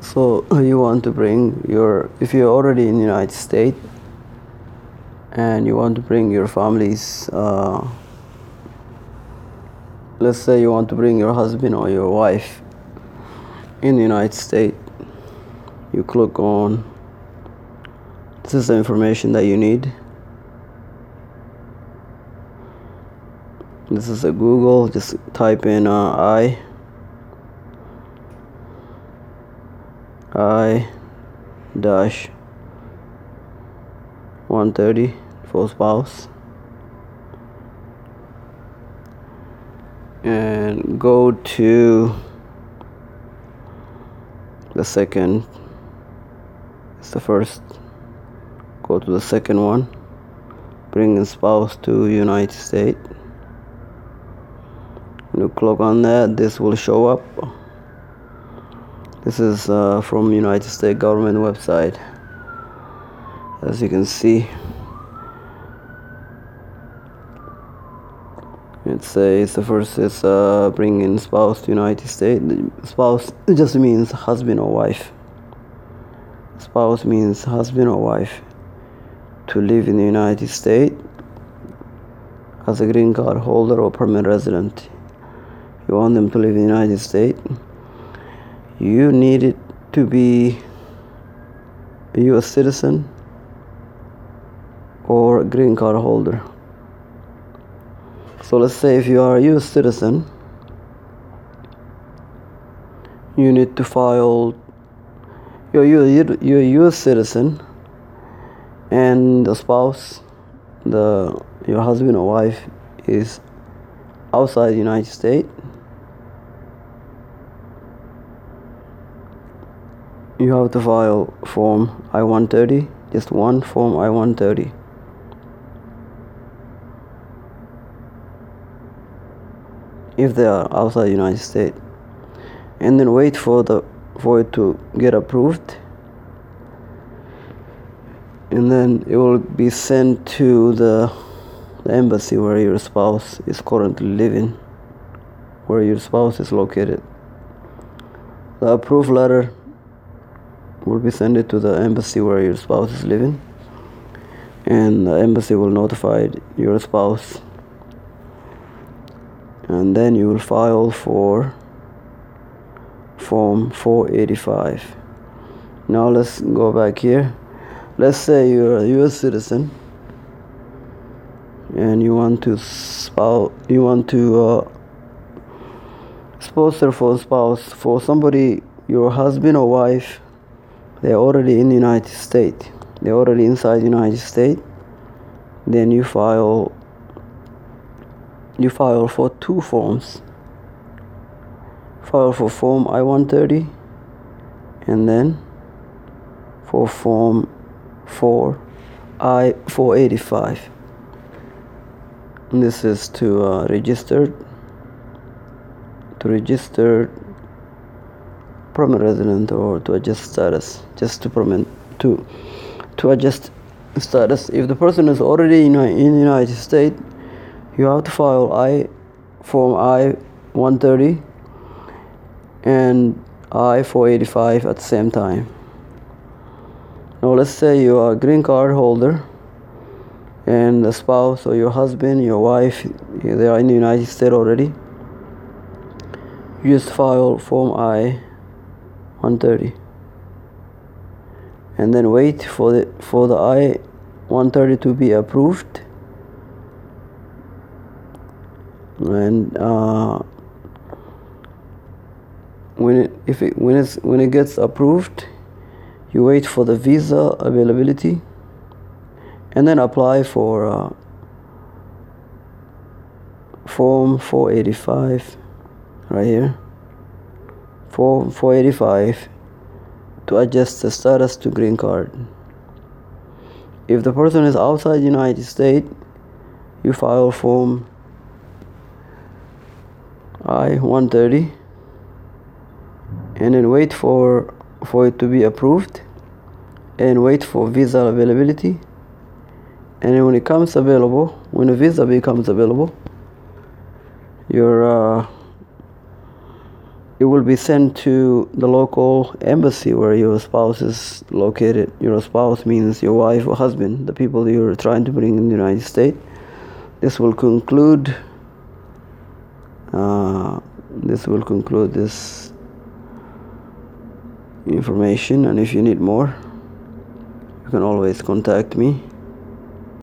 So you want to bring if you're already in the United States and you want to bring your families, let's say you want to bring your husband or your wife in the United States, you click on, this is the information that you need. This is a Google, just type in I dash 130 for spouse, and go to the second. It's the first. Go to the second one, bringing spouse to United States. You click on that, this will show up. This is from United States government website. As you can see, it says the first is bringing spouse to United States. Spouse just means husband or wife. Spouse means husband or wife to live in the United States as a green card holder or permanent resident. You want them to live in the United States. You need it to be a U.S. citizen or a green card holder. So let's say if you are a U.S. citizen, you need to file. You're a U.S. citizen, and the spouse, your husband or wife, is outside the United States. You have to file form I-130, just one form I-130. If they are outside the United States, and then wait for it to get approved, and then it will be sent to the embassy where your spouse is currently living, where your spouse is located. The approved letter will be sent to the embassy where your spouse is living, and the embassy will notify your spouse, and then you will file for form 485. Now let's go back here. Let's say you're a U.S. citizen and you want to sponsor for spouse for somebody, your husband or wife. They're already in the United States. They're already inside the United States. Then you file for two forms. File for form I-130, and then for form 485. This is to register permanent resident, or to adjust status, just to adjust status. If the person is already in the United States, you have to file form I-130 and I-485 at the same time. Now let's say you are a green card holder and the spouse or your husband, your wife, they are in the United States already. You just file form I-130 and then wait for the I-130 to be approved, and when it gets approved, you wait for the visa availability, and then apply for form 485 right here. Form 485 to adjust the status to green card. If the person is outside the United States, you file form I-130 and then wait for it to be approved, and wait for visa availability, and then when the visa becomes available, your it will be sent to the local embassy where your spouse is located. Your spouse means your wife or husband, the people you're trying to bring in the United States. This will conclude this information, and if you need more, you can always contact me.